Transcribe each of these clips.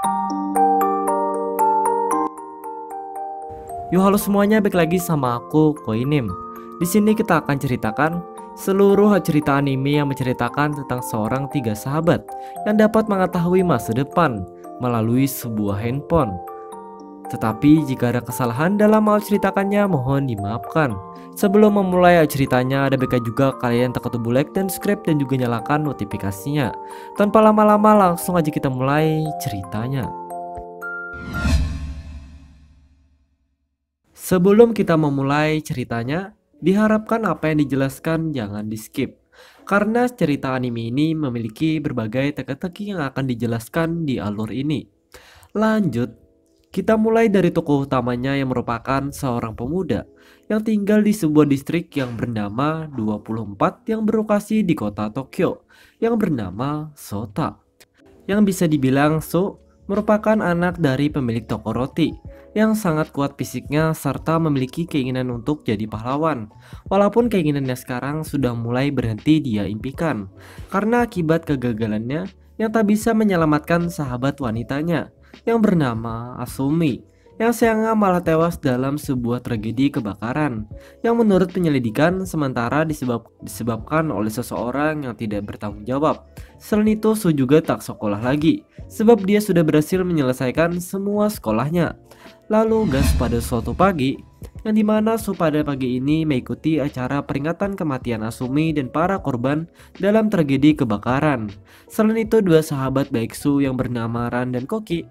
Yo halo semuanya, balik lagi sama aku Koinim. Di sini kita akan ceritakan seluruh cerita anime yang menceritakan tentang seorang tiga sahabat yang dapat mengetahui masa depan melalui sebuah handphone. Tetapi jika ada kesalahan dalam hal ceritakannya, mohon dimaafkan. Sebelum memulai ceritanya, ada baiknya juga kalian tekan tombol like dan subscribe dan juga nyalakan notifikasinya. Tanpa lama-lama, langsung aja kita mulai ceritanya. Sebelum kita memulai ceritanya, diharapkan apa yang dijelaskan jangan di skip. Karena cerita anime ini memiliki berbagai teka-teki yang akan dijelaskan di alur ini. Lanjut, kita mulai dari tokoh utamanya yang merupakan seorang pemuda yang tinggal di sebuah distrik yang bernama 24 yang berlokasi di kota Tokyo yang bernama Sota. Yang bisa dibilang So merupakan anak dari pemilik toko roti yang sangat kuat fisiknya serta memiliki keinginan untuk jadi pahlawan. Walaupun keinginannya sekarang sudah mulai berhenti dia impikan karena akibat kegagalannya yang tak bisa menyelamatkan sahabat wanitanya yang bernama Asumi yang sayangnya malah tewas dalam sebuah tragedi kebakaran yang menurut penyelidikan sementara disebabkan oleh seseorang yang tidak bertanggung jawab. Selain itu, Su juga tak sekolah lagi sebab dia sudah berhasil menyelesaikan semua sekolahnya. Lalu gas pada suatu pagi yang dimana Su pada pagi ini mengikuti acara peringatan kematian Asumi dan para korban dalam tragedi kebakaran. Selain itu, dua sahabat baik Su yang bernama Ran dan Koki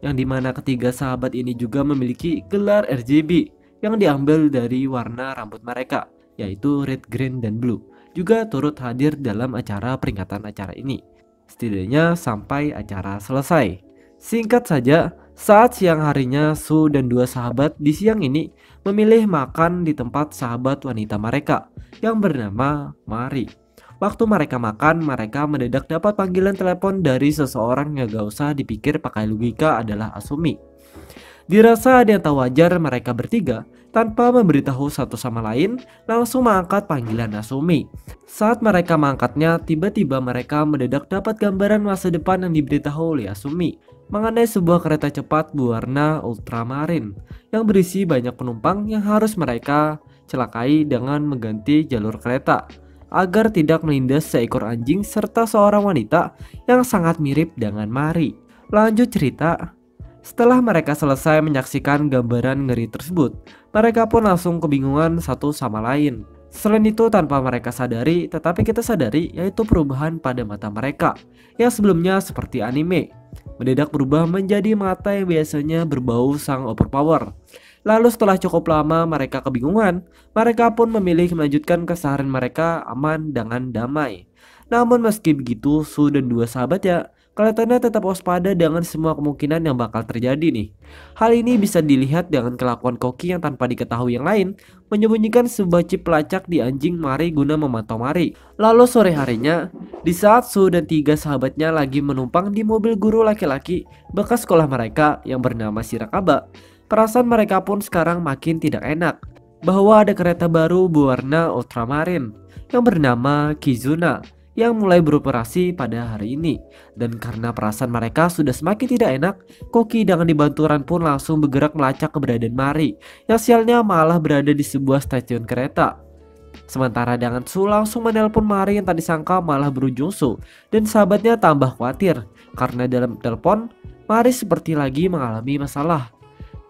yang dimana ketiga sahabat ini juga memiliki gelar RGB yang diambil dari warna rambut mereka, yaitu red, green, dan blue, juga turut hadir dalam acara peringatan acara ini, setidaknya sampai acara selesai. Singkat saja, saat siang harinya Su dan dua sahabat di siang ini memilih makan di tempat sahabat wanita mereka yang bernama Mari. Waktu mereka makan, mereka mendadak dapat panggilan telepon dari seseorang yang gak usah dipikir pakai logika adalah Asumi. Dirasa ada yang tak wajar, mereka bertiga tanpa memberitahu satu sama lain langsung mengangkat panggilan Asumi. Saat mereka mengangkatnya, tiba-tiba mereka mendadak dapat gambaran masa depan yang diberitahu oleh Asumi mengenai sebuah kereta cepat berwarna ultramarin yang berisi banyak penumpang yang harus mereka celakai dengan mengganti jalur kereta agar tidak melindas seekor anjing serta seorang wanita yang sangat mirip dengan Mari. Lanjut cerita, setelah mereka selesai menyaksikan gambaran ngeri tersebut, mereka pun langsung kebingungan satu sama lain. Selain itu, tanpa mereka sadari, tetapi kita sadari, yaitu perubahan pada mata mereka yang sebelumnya seperti anime mendadak berubah menjadi mata yang biasanya berbau sang overpower. Lalu setelah cukup lama mereka kebingungan, mereka pun memilih melanjutkan keseharian mereka aman dengan damai. Namun meski begitu, Su dan dua sahabatnya kelihatannya tetap waspada dengan semua kemungkinan yang bakal terjadi nih. Hal ini bisa dilihat dengan kelakuan Koki yang tanpa diketahui yang lain menyembunyikan sebuah chip pelacak di anjing Mari guna memantau Mari. Lalu sore harinya, di saat Su dan tiga sahabatnya lagi menumpang di mobil guru laki-laki bekas sekolah mereka yang bernama Shirakaba, perasaan mereka pun sekarang makin tidak enak bahwa ada kereta baru berwarna ultramarin yang bernama Kizuna yang mulai beroperasi pada hari ini. Dan karena perasaan mereka sudah semakin tidak enak, Koki dengan dibantu Ran pun langsung bergerak melacak keberadaan Mari yang sialnya malah berada di sebuah stasiun kereta. Sementara dengan Su langsung menelpon Mari yang tadi sangka malah berujung Su dan sahabatnya tambah khawatir karena dalam telepon Mari seperti lagi mengalami masalah.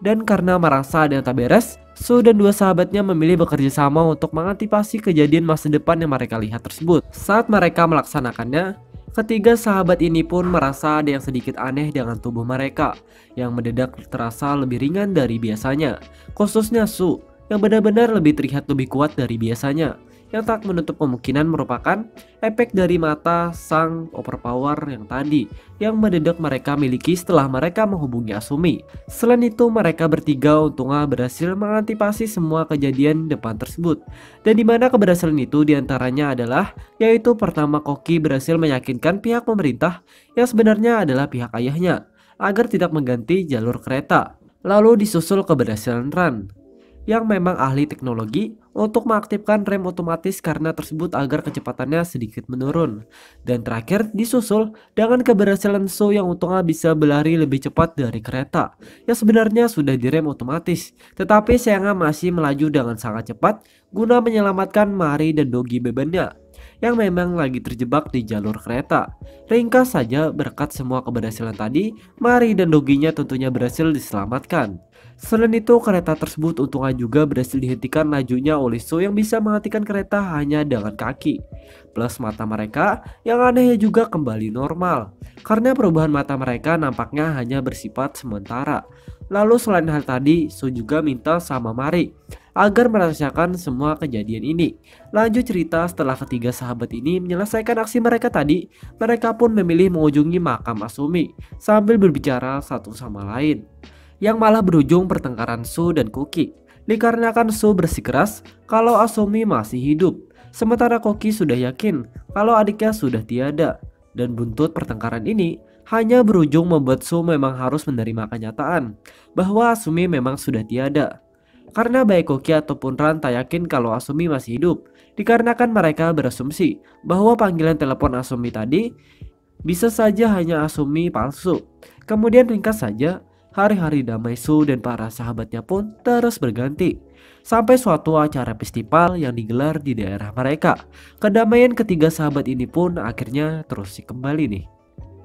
Dan karena merasa ada yang tak beres, Su dan dua sahabatnya memilih bekerja sama untuk mengantisipasi kejadian masa depan yang mereka lihat tersebut. Saat mereka melaksanakannya, ketiga sahabat ini pun merasa ada yang sedikit aneh dengan tubuh mereka yang mendadak terasa lebih ringan dari biasanya. Khususnya Su yang benar-benar lebih terlihat lebih kuat dari biasanya, yang tak menutup kemungkinan merupakan efek dari mata sang overpower yang tadi yang mendadak mereka miliki setelah mereka menghubungi Asumi. Selain itu, mereka bertiga untungnya berhasil mengantisipasi semua kejadian depan tersebut, dan dimana keberhasilan itu diantaranya adalah yaitu pertama, Koki berhasil meyakinkan pihak pemerintah yang sebenarnya adalah pihak ayahnya agar tidak mengganti jalur kereta. Lalu disusul keberhasilan Ran yang memang ahli teknologi untuk mengaktifkan rem otomatis karena tersebut agar kecepatannya sedikit menurun. Dan terakhir disusul dengan keberhasilan Su yang untungnya bisa berlari lebih cepat dari kereta yang sebenarnya sudah direm otomatis, tetapi sayangnya masih melaju dengan sangat cepat guna menyelamatkan Mari dan Dogi bebannya yang memang lagi terjebak di jalur kereta. Ringkas saja, berkat semua keberhasilan tadi, Mari dan Doginya tentunya berhasil diselamatkan. Selain itu, kereta tersebut untungnya juga berhasil dihentikan lajunya oleh Su yang bisa menghentikan kereta hanya dengan kaki. Plus mata mereka yang anehnya juga kembali normal, karena perubahan mata mereka nampaknya hanya bersifat sementara. Lalu selain hal tadi, Su juga minta sama Mari agar merasakan semua kejadian ini. Lanjut cerita, setelah ketiga sahabat ini menyelesaikan aksi mereka tadi, mereka pun memilih mengunjungi makam Asumi sambil berbicara satu sama lain, yang malah berujung pertengkaran Su dan Koki. Dikarenakan Su bersikeras kalau Asumi masih hidup, sementara Koki sudah yakin kalau adiknya sudah tiada. Dan buntut pertengkaran ini hanya berujung membuat Su memang harus menerima kenyataan bahwa Asumi memang sudah tiada. Karena baik Koki ataupun Ran tak yakin kalau Asumi masih hidup, dikarenakan mereka berasumsi bahwa panggilan telepon Asumi tadi bisa saja hanya Asumi palsu. Kemudian ringkas saja, hari-hari damai Su dan para sahabatnya pun terus berganti, sampai suatu acara festival yang digelar di daerah mereka. Kedamaian ketiga sahabat ini pun akhirnya terus kembali nih,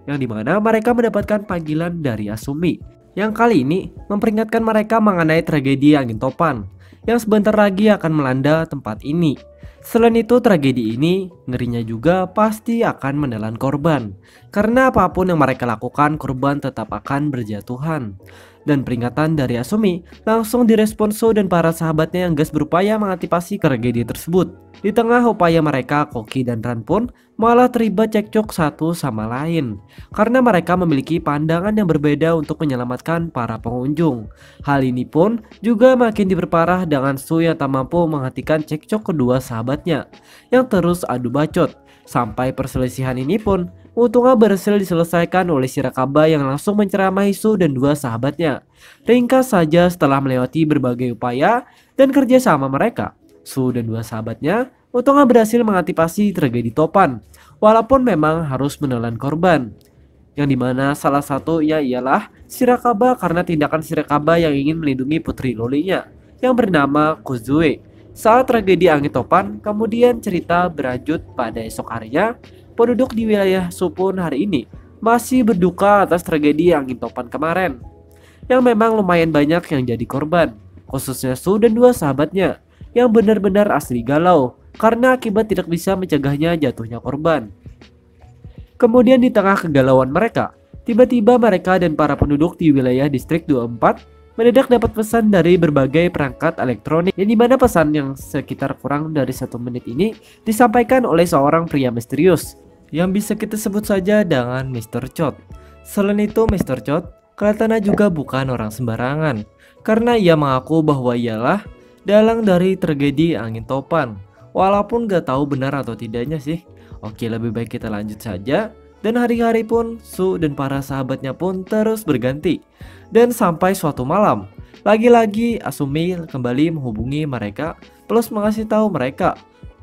yang dimana mereka mendapatkan panggilan dari Asumi, yang kali ini memperingatkan mereka mengenai tragedi angin topan yang sebentar lagi akan melanda tempat ini. Selain itu, tragedi ini ngerinya juga pasti akan menelan korban, karena apapun yang mereka lakukan, korban tetap akan berjatuhan. Dan peringatan dari Asumi langsung direspon Su dan para sahabatnya yang gas berupaya mengantisipasi tragedi tersebut. Di tengah upaya mereka, Koki dan Ran pun malah terlibat cekcok satu sama lain, karena mereka memiliki pandangan yang berbeda untuk menyelamatkan para pengunjung. Hal ini pun juga makin diperparah dengan Su yang tak mampu menghentikan cekcok kedua sahabatnya yang terus adu bacot. Sampai perselisihan ini pun untungnya berhasil diselesaikan oleh Shirakaba yang langsung menceramahi Su dan dua sahabatnya. Ringkas saja, setelah melewati berbagai upaya dan kerjasama mereka, Su dan dua sahabatnya untungnya berhasil mengantisipasi tragedi topan, walaupun memang harus menelan korban, yang dimana salah satunya ialah Shirakaba karena tindakan Shirakaba yang ingin melindungi putri lolinya yang bernama Kozue. Saat tragedi angin topan, kemudian cerita berlanjut pada esok harinya. Penduduk di wilayah Su pun hari ini masih berduka atas tragedi angin topan kemarin, yang memang lumayan banyak yang jadi korban, khususnya Su dan dua sahabatnya yang benar-benar asli galau karena akibat tidak bisa mencegahnya jatuhnya korban. Kemudian di tengah kegalauan mereka, tiba-tiba mereka dan para penduduk di wilayah distrik 24 mendadak dapat pesan dari berbagai perangkat elektronik, yang dimana pesan yang sekitar kurang dari 1 menit ini disampaikan oleh seorang pria misterius yang bisa kita sebut saja dengan Mr. Chot. Selain itu, Mr. Chot kelihatannya juga bukan orang sembarangan, karena ia mengaku bahwa ialah dalang dari tragedi angin topan. Walaupun gak tahu benar atau tidaknya sih. Oke, lebih baik kita lanjut saja. Dan hari-hari pun Su dan para sahabatnya pun terus berganti. Dan sampai suatu malam, lagi-lagi Asumi kembali menghubungi mereka plus mengasih tahu mereka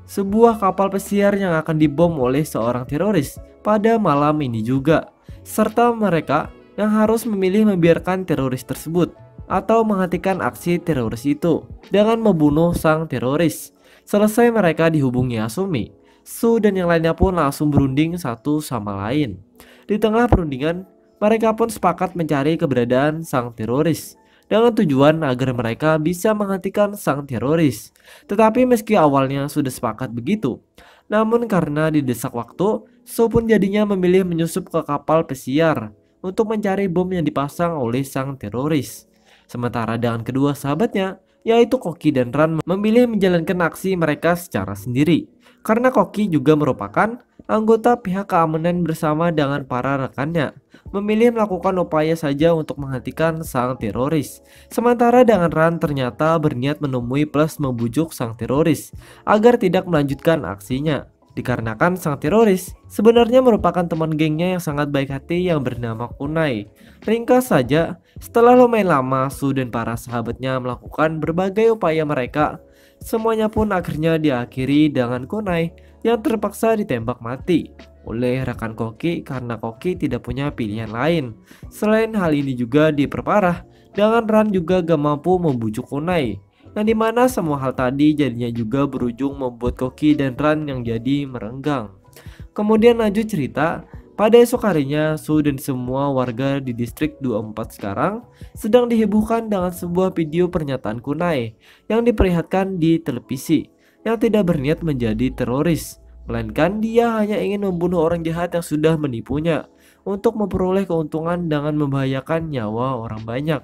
sebuah kapal pesiar yang akan dibom oleh seorang teroris pada malam ini juga, serta mereka yang harus memilih membiarkan teroris tersebut atau menghentikan aksi teroris itu dengan membunuh sang teroris. Selesai mereka dihubungi Asumi, Su dan yang lainnya pun langsung berunding satu sama lain. Di tengah perundingan, mereka pun sepakat mencari keberadaan sang teroris dengan tujuan agar mereka bisa menghentikan sang teroris. Tetapi meski awalnya sudah sepakat begitu, namun karena didesak waktu, Su pun jadinya memilih menyusup ke kapal pesiar untuk mencari bom yang dipasang oleh sang teroris. Sementara dengan kedua sahabatnya, yaitu Koki dan Ran, memilih menjalankan aksi mereka secara sendiri, karena Koki juga merupakan anggota pihak keamanan bersama dengan para rekannya, memilih melakukan upaya saja untuk menghentikan sang teroris. Sementara dengan Ran ternyata berniat menemui plus membujuk sang teroris agar tidak melanjutkan aksinya. Dikarenakan sang teroris sebenarnya merupakan teman gengnya yang sangat baik hati yang bernama Kunai. Ringkas saja, setelah lumayan lama Su dan para sahabatnya melakukan berbagai upaya mereka, semuanya pun akhirnya diakhiri dengan Kunai yang terpaksa ditembak mati oleh rekan Koki karena Koki tidak punya pilihan lain. Selain hal ini juga diperparah dengan Ran juga gak mampu membujuk Kunai, yang dimana semua hal tadi jadinya juga berujung membuat Koki dan Ran yang jadi merenggang. Kemudian lanjut cerita, pada esok harinya Su dan semua warga di distrik 24 sekarang sedang dihebohkan dengan sebuah video pernyataan Kunai yang diperlihatkan di televisi, yang tidak berniat menjadi teroris, melainkan dia hanya ingin membunuh orang jahat yang sudah menipunya untuk memperoleh keuntungan dengan membahayakan nyawa orang banyak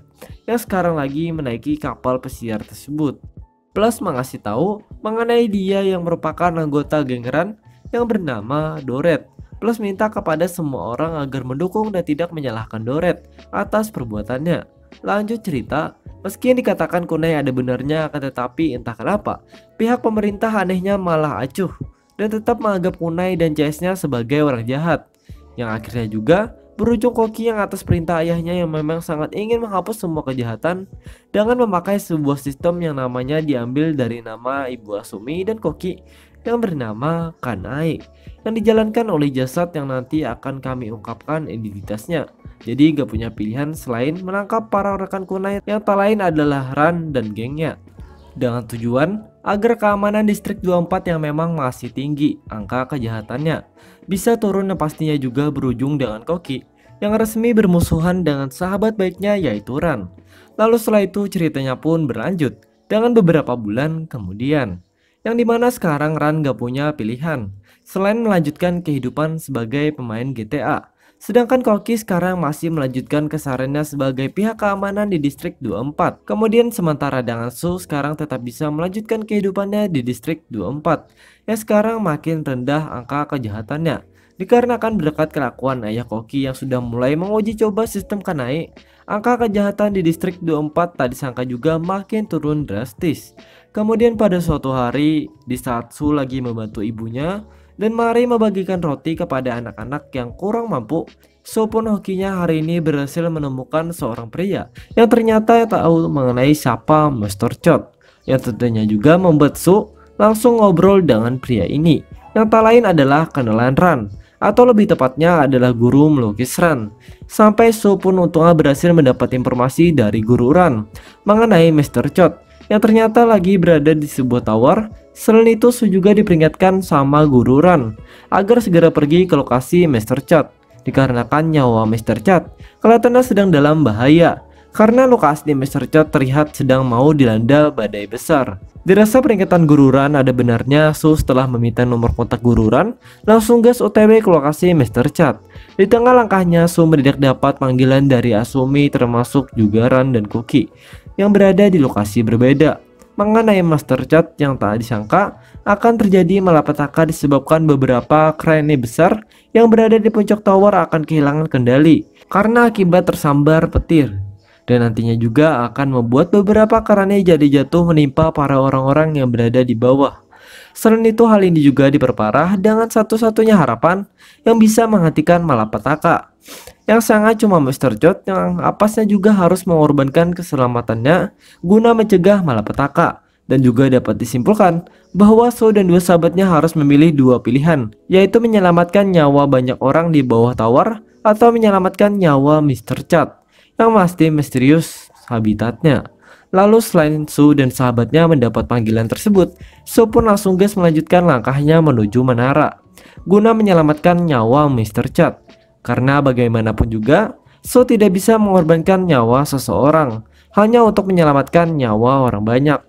yang sekarang lagi menaiki kapal pesiar tersebut. Plus mengasih tahu mengenai dia yang merupakan anggota geng Ran yang bernama Doret. Plus minta kepada semua orang agar mendukung dan tidak menyalahkan Doret atas perbuatannya. Lanjut cerita, meski yang dikatakan Kunai ada benarnya, akan tetapi entah kenapa pihak pemerintah anehnya malah acuh dan tetap menganggap Kunai dan CS-nya sebagai orang jahat, yang akhirnya juga berujung Koki yang atas perintah ayahnya yang memang sangat ingin menghapus semua kejahatan dengan memakai sebuah sistem yang namanya diambil dari nama Ibu Asumi dan Koki yang bernama Kanai, yang dijalankan oleh jasad yang nanti akan kami ungkapkan identitasnya. Jadi gak punya pilihan selain menangkap para rekan Kunai yang tak lain adalah Ran dan gengnya, dengan tujuan agar keamanan distrik 24 yang memang masih tinggi angka kejahatannya bisa turun, dan pastinya juga berujung dengan Koki yang resmi bermusuhan dengan sahabat baiknya yaitu Ran. Lalu setelah itu ceritanya pun berlanjut dengan beberapa bulan kemudian, yang dimana sekarang Ran gak punya pilihan selain melanjutkan kehidupan sebagai pemain GTA. Sedangkan Koki sekarang masih melanjutkan kesehariannya sebagai pihak keamanan di distrik 24. Kemudian sementara dengan Su sekarang tetap bisa melanjutkan kehidupannya di distrik 24 yang sekarang makin rendah angka kejahatannya. Dikarenakan berkat kelakuan ayah Koki yang sudah mulai menguji coba sistem Kanai, angka kejahatan di distrik 24 tak disangka juga makin turun drastis. Kemudian pada suatu hari, di saat Su lagi membantu ibunya dan mari membagikan roti kepada anak-anak yang kurang mampu, Su pun hokinya hari ini berhasil menemukan seorang pria yang ternyata tahu mengenai siapa Mr. Chot, yang tentunya juga membuat Su langsung ngobrol dengan pria ini, yang tak lain adalah kenalan Ran, atau lebih tepatnya adalah guru melukis Ran. Sampai Su pun untungnya berhasil mendapat informasi dari guru Ran mengenai Mr. Chot yang ternyata lagi berada di sebuah tower. Selain itu Su juga diperingatkan sama guru Ran agar segera pergi ke lokasi Mr. Chot, dikarenakan nyawa Mr. Chot kelihatannya sedang dalam bahaya karena lokasi Mr. Chot terlihat sedang mau dilanda badai besar. Dirasa peringatan guru Ran ada benarnya, Su setelah meminta nomor kontak guru Ran langsung gas OTW ke lokasi Mr. Chot. Di tengah langkahnya Su mendadak dapat panggilan dari Asumi termasuk juga Ran dan Koki yang berada di lokasi berbeda mengenai Mr. Chot yang tak disangka akan terjadi malapetaka disebabkan beberapa krane besar yang berada di puncak tower akan kehilangan kendali karena akibat tersambar petir, dan nantinya juga akan membuat beberapa krane jadi jatuh menimpa para orang-orang yang berada di bawah. Selain itu hal ini juga diperparah dengan satu-satunya harapan yang bisa menghentikan malapetaka, yang sangat cuma Mr. Chot yang apasnya juga harus mengorbankan keselamatannya guna mencegah malapetaka. Dan juga dapat disimpulkan bahwa Su dan dua sahabatnya harus memilih dua pilihan, yaitu menyelamatkan nyawa banyak orang di bawah tower atau menyelamatkan nyawa Mr. Chot yang pasti misterius habitatnya. Lalu selain Su dan sahabatnya mendapat panggilan tersebut, Su pun langsung gas melanjutkan langkahnya menuju menara guna menyelamatkan nyawa Mr. Chot. Karena bagaimanapun juga Su tidak bisa mengorbankan nyawa seseorang hanya untuk menyelamatkan nyawa orang banyak.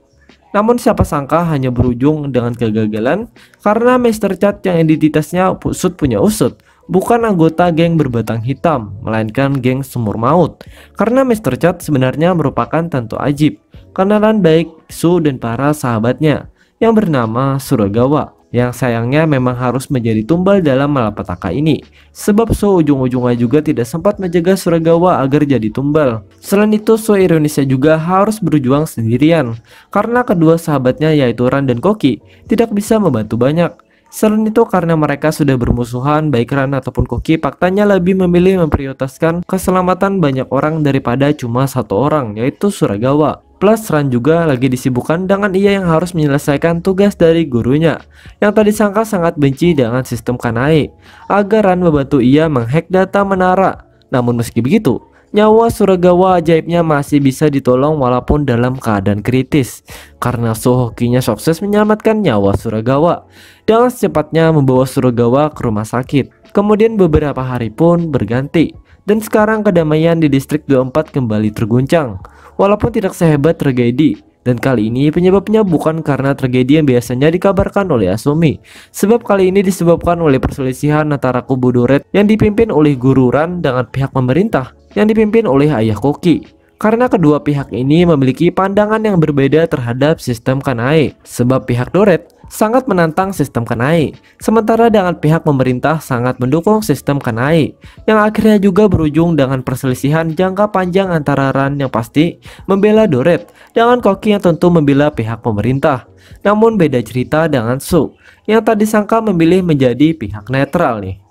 Namun siapa sangka hanya berujung dengan kegagalan karena Mr. Chot yang identitasnya usut punya usut bukan anggota geng berbatang hitam, melainkan geng sumur maut. Karena Mr. Chot sebenarnya merupakan Tanto Ajib, kenalan baik Su dan para sahabatnya yang bernama Suragawa, yang sayangnya memang harus menjadi tumbal dalam malapetaka ini, sebab Su ujung-ujungnya juga tidak sempat menjaga Suragawa agar jadi tumbal. Selain itu Su ironisnya juga harus berjuang sendirian karena kedua sahabatnya yaitu Ran dan Koki tidak bisa membantu banyak, Selain itu, karena mereka sudah bermusuhan, baik Ran ataupun Koki faktanya lebih memilih memprioritaskan keselamatan banyak orang daripada cuma satu orang, yaitu Suragawa. Plus Ran juga lagi disibukkan dengan ia yang harus menyelesaikan tugas dari gurunya yang tadi sangka sangat benci dengan sistem Kanae agar Ran membantu ia menghack data menara. Namun meski begitu, nyawa Suragawa ajaibnya masih bisa ditolong walaupun dalam keadaan kritis karena Hokinya sukses menyelamatkan nyawa Suragawa dengan secepatnya membawa Suragawa ke rumah sakit. Kemudian beberapa hari pun berganti dan sekarang kedamaian di distrik 24 kembali terguncang walaupun tidak sehebat tragedi. Dan kali ini penyebabnya bukan karena tragedi yang biasanya dikabarkan oleh Asumi. Sebab kali ini disebabkan oleh perselisihan antara kubu Doret yang dipimpin oleh Guru Ran dengan pihak pemerintah yang dipimpin oleh Ayah Koki. Karena kedua pihak ini memiliki pandangan yang berbeda terhadap sistem Kanae. Sebab pihak Doret sangat menantang sistem Kanae, sementara dengan pihak pemerintah sangat mendukung sistem Kanae, yang akhirnya juga berujung dengan perselisihan jangka panjang antara Ran yang pasti membela Doret, dengan Koki yang tentu membela pihak pemerintah. Namun beda cerita dengan Su, yang tadi sangka memilih menjadi pihak netral nih.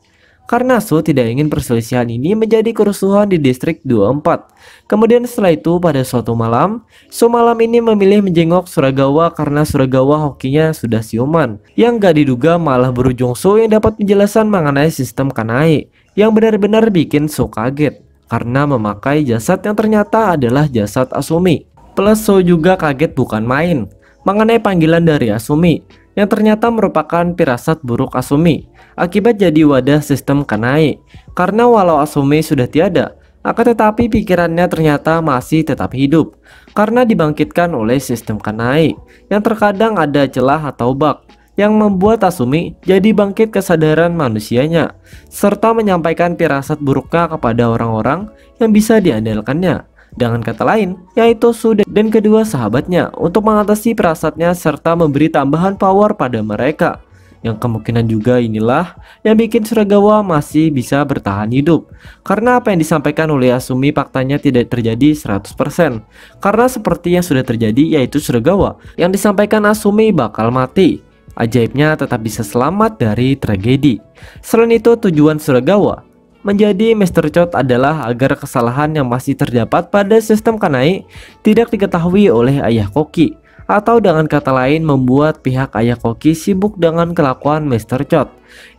Karena Su tidak ingin perselisihan ini menjadi kerusuhan di distrik 24. Kemudian setelah itu pada suatu malam, Su malam ini memilih menjenguk Suragawa karena Suragawa hokinya sudah siuman. Yang gak diduga malah berujung Su yang dapat penjelasan mengenai sistem Kanae yang benar-benar bikin Su kaget karena memakai jasad yang ternyata adalah jasad Asumi. Plus Su juga kaget bukan main mengenai panggilan dari Asumi yang ternyata merupakan firasat buruk Asumi akibat jadi wadah sistem Kanae. Karena walau Asumi sudah tiada, akan tetapi pikirannya ternyata masih tetap hidup karena dibangkitkan oleh sistem Kanae yang terkadang ada celah atau bug yang membuat Asumi jadi bangkit kesadaran manusianya serta menyampaikan firasat buruknya kepada orang-orang yang bisa diandalkannya. Dengan kata lain, yaitu Su dan kedua sahabatnya untuk mengatasi firasatnya serta memberi tambahan power pada mereka. Yang kemungkinan juga inilah yang bikin Suragawa masih bisa bertahan hidup. Karena apa yang disampaikan oleh Asumi faktanya tidak terjadi 100%. Karena seperti yang sudah terjadi yaitu Suragawa yang disampaikan Asumi bakal mati. Ajaibnya tetap bisa selamat dari tragedi. Selain itu tujuan Suragawa menjadi Master Chot adalah agar kesalahan yang masih terdapat pada sistem Kanae tidak diketahui oleh Ayah Koki, atau dengan kata lain membuat pihak Ayah Koki sibuk dengan kelakuan Master Chot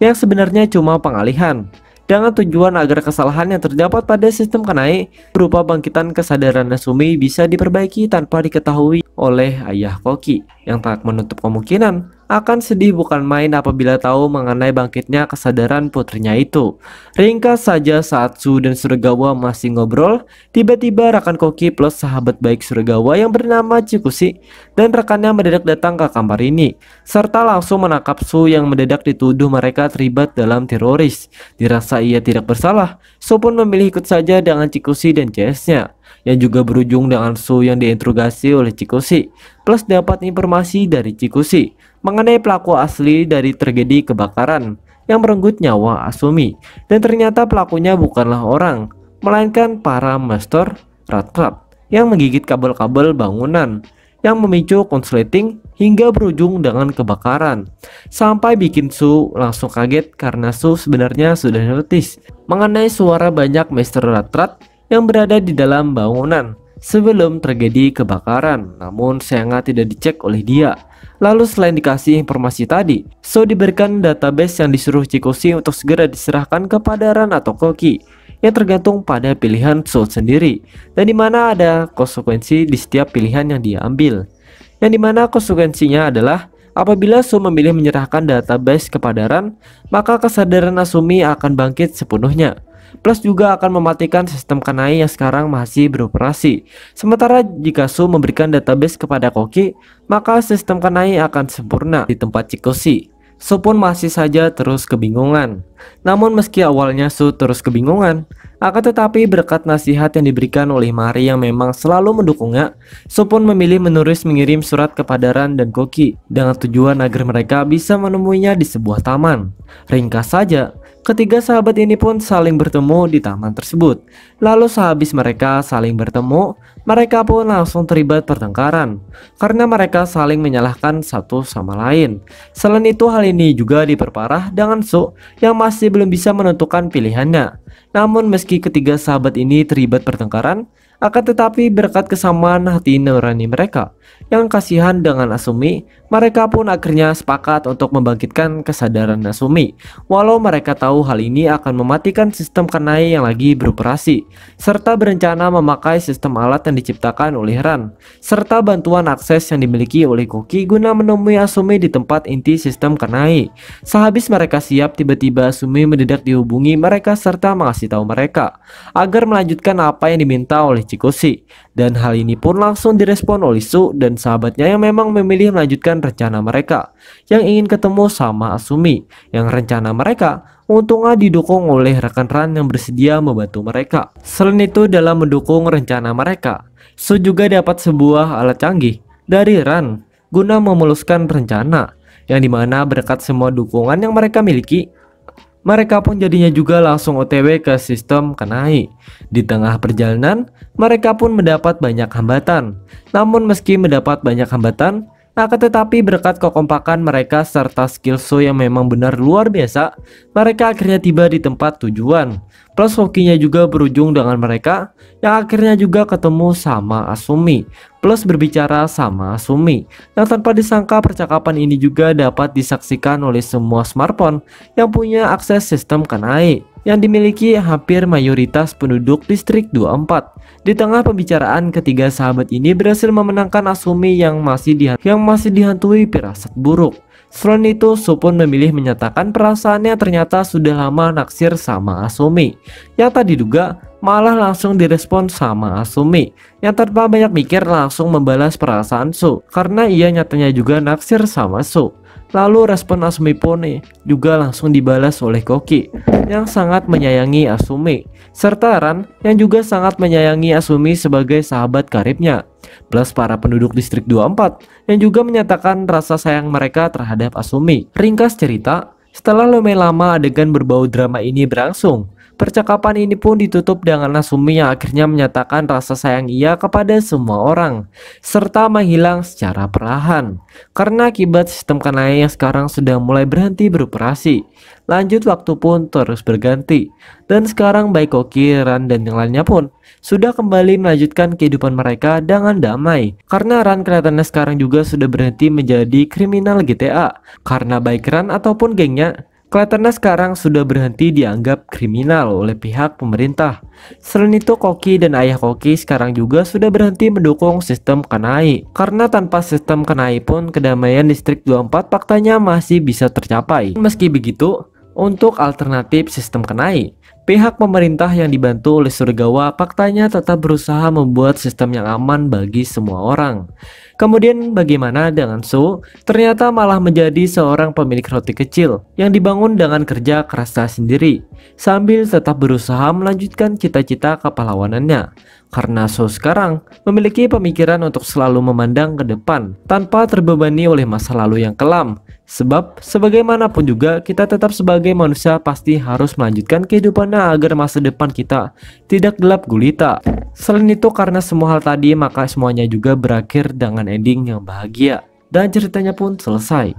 yang sebenarnya cuma pengalihan dengan tujuan agar kesalahan yang terdapat pada sistem Kanae berupa bangkitan kesadaran Asumi bisa diperbaiki tanpa diketahui oleh Ayah Koki, yang tak menutup kemungkinan akan sedih bukan main apabila tahu mengenai bangkitnya kesadaran putrinya itu. Ringkas saja saat Su dan Suragawa masih ngobrol, tiba-tiba rekan Koki plus sahabat baik Suragawa yang bernama Chikushi dan rekannya mendadak datang ke kamar ini, serta langsung menangkap Su yang mendadak dituduh mereka terlibat dalam teroris. Dirasa ia tidak bersalah, Su pun memilih ikut saja dengan Chikushi dan CS-nya, yang juga berujung dengan Su yang diinterogasi oleh Chikushi, plus dapat informasi dari Chikushi mengenai pelaku asli dari tragedi kebakaran yang merenggut nyawa Asumi, dan ternyata pelakunya bukanlah orang, melainkan para master rat-rat yang menggigit kabel-kabel bangunan yang memicu konsleting hingga berujung dengan kebakaran, sampai bikin Su langsung kaget karena Su sebenarnya sudah notice mengenai suara banyak master rat-rat yang berada di dalam bangunan sebelum tragedi kebakaran, namun sayangnya tidak dicek oleh dia. Lalu selain dikasih informasi tadi, Su diberikan database yang disuruh Chikushi untuk segera diserahkan kepada Ran atau Koki, yang tergantung pada pilihan Su sendiri, dan dimana ada konsekuensi di setiap pilihan yang dia ambil. Yang dimana konsekuensinya adalah apabila Su memilih menyerahkan database kepada Ran, maka kesadaran Asumi akan bangkit sepenuhnya. Plus juga akan mematikan sistem Kanae yang sekarang masih beroperasi. Sementara jika Su memberikan database kepada Koki, maka sistem Kanae akan sempurna di tempat Chikushi. Su pun masih saja terus kebingungan. Namun meski awalnya Su terus kebingungan, akan tetapi berkat nasihat yang diberikan oleh Mari yang memang selalu mendukungnya, Su pun memilih menulis mengirim surat kepada Ran dan Koki dengan tujuan agar mereka bisa menemuinya di sebuah taman. Ringkas saja, Ketiga sahabat ini pun saling bertemu di taman tersebut. Lalu sehabis mereka saling bertemu, mereka pun langsung terlibat pertengkaran karena mereka saling menyalahkan satu sama lain. Selain itu, hal ini juga diperparah dengan Su yang masih belum bisa menentukan pilihannya. Namun meski ketiga sahabat ini terlibat pertengkaran, akan tetapi berkat kesamaan hati nurani mereka yang kasihan dengan Asumi, mereka pun akhirnya sepakat untuk membangkitkan kesadaran Asumi. Walau mereka tahu hal ini akan mematikan sistem Kanai yang lagi beroperasi, serta berencana memakai sistem alat yang diciptakan oleh Ran, serta bantuan akses yang dimiliki oleh Koki guna menemui Asumi di tempat inti sistem Kanai. Sehabis mereka siap, tiba-tiba Asumi mendadak dihubungi mereka serta mengasih tahu mereka agar melanjutkan apa yang diminta oleh Chikoshi, dan hal ini pun langsung direspon oleh Su dan sahabatnya yang memang memilih melanjutkan rencana mereka yang ingin ketemu sama Asumi, yang rencana mereka untungnya didukung oleh rekan Ran yang bersedia membantu mereka. Selain itu, dalam mendukung rencana mereka, Su juga dapat sebuah alat canggih dari Ran guna memuluskan rencana, yang dimana berkat semua dukungan yang mereka miliki, mereka pun jadinya juga langsung OTW ke sistem Kanai. Di tengah perjalanan, mereka pun mendapat banyak hambatan. Namun meski mendapat banyak hambatan, akan tetapi berkat kekompakan mereka serta skill Su yang memang benar luar biasa, mereka akhirnya tiba di tempat tujuan. Plus hokinya juga berujung dengan mereka yang akhirnya juga ketemu sama Asumi, plus berbicara sama Asumi, yang tanpa disangka percakapan ini juga dapat disaksikan oleh semua smartphone yang punya akses sistem Kanai yang dimiliki hampir mayoritas penduduk distrik 24. Di tengah pembicaraan, ketiga sahabat ini berhasil memenangkan Asumi yang masih dihantui firasat buruk. Selain itu, Su pun memilih menyatakan perasaannya ternyata sudah lama naksir sama Asumi, yang tak diduga malah langsung direspon sama Asumi, yang tanpa banyak mikir langsung membalas perasaan Su karena ia nyatanya juga naksir sama Su. Lalu respon Asumi pun juga langsung dibalas oleh Koki yang sangat menyayangi Asumi, serta Ran yang juga sangat menyayangi Asumi sebagai sahabat karibnya, plus para penduduk distrik 24 yang juga menyatakan rasa sayang mereka terhadap Asumi. Ringkas cerita, setelah lumayan lama adegan berbau drama ini berlangsung, percakapan ini pun ditutup dengan Asumi yang akhirnya menyatakan rasa sayang ia kepada semua orang, serta menghilang secara perlahan karena akibat sistem Kanai yang sekarang sudah mulai berhenti beroperasi. Lanjut, waktu pun terus berganti, dan sekarang baik Koki, Ran, dan yang lainnya pun sudah kembali melanjutkan kehidupan mereka dengan damai. Karena Ran kelihatannya sekarang juga sudah berhenti menjadi kriminal GTA, karena baik Ran ataupun gengnya kelihatannya sekarang sudah berhenti dianggap kriminal oleh pihak pemerintah. Selain itu, Koki dan ayah Koki sekarang juga sudah berhenti mendukung sistem Kanai, karena tanpa sistem Kanai pun kedamaian distrik 24 faktanya masih bisa tercapai. Meski begitu, untuk alternatif sistem Kanai, pihak pemerintah yang dibantu oleh Surgawa faktanya tetap berusaha membuat sistem yang aman bagi semua orang. Kemudian bagaimana dengan Su? Ternyata malah menjadi seorang pemilik roti kecil yang dibangun dengan kerja kerasnya sendiri, sambil tetap berusaha melanjutkan cita-cita kepahlawanannya. Karena Su sekarang memiliki pemikiran untuk selalu memandang ke depan tanpa terbebani oleh masa lalu yang kelam. Sebab sebagaimanapun juga kita tetap sebagai manusia pasti harus melanjutkan kehidupannya agar masa depan kita tidak gelap gulita. Selain itu, karena semua hal tadi, maka semuanya juga berakhir dengan ending yang bahagia dan ceritanya pun selesai.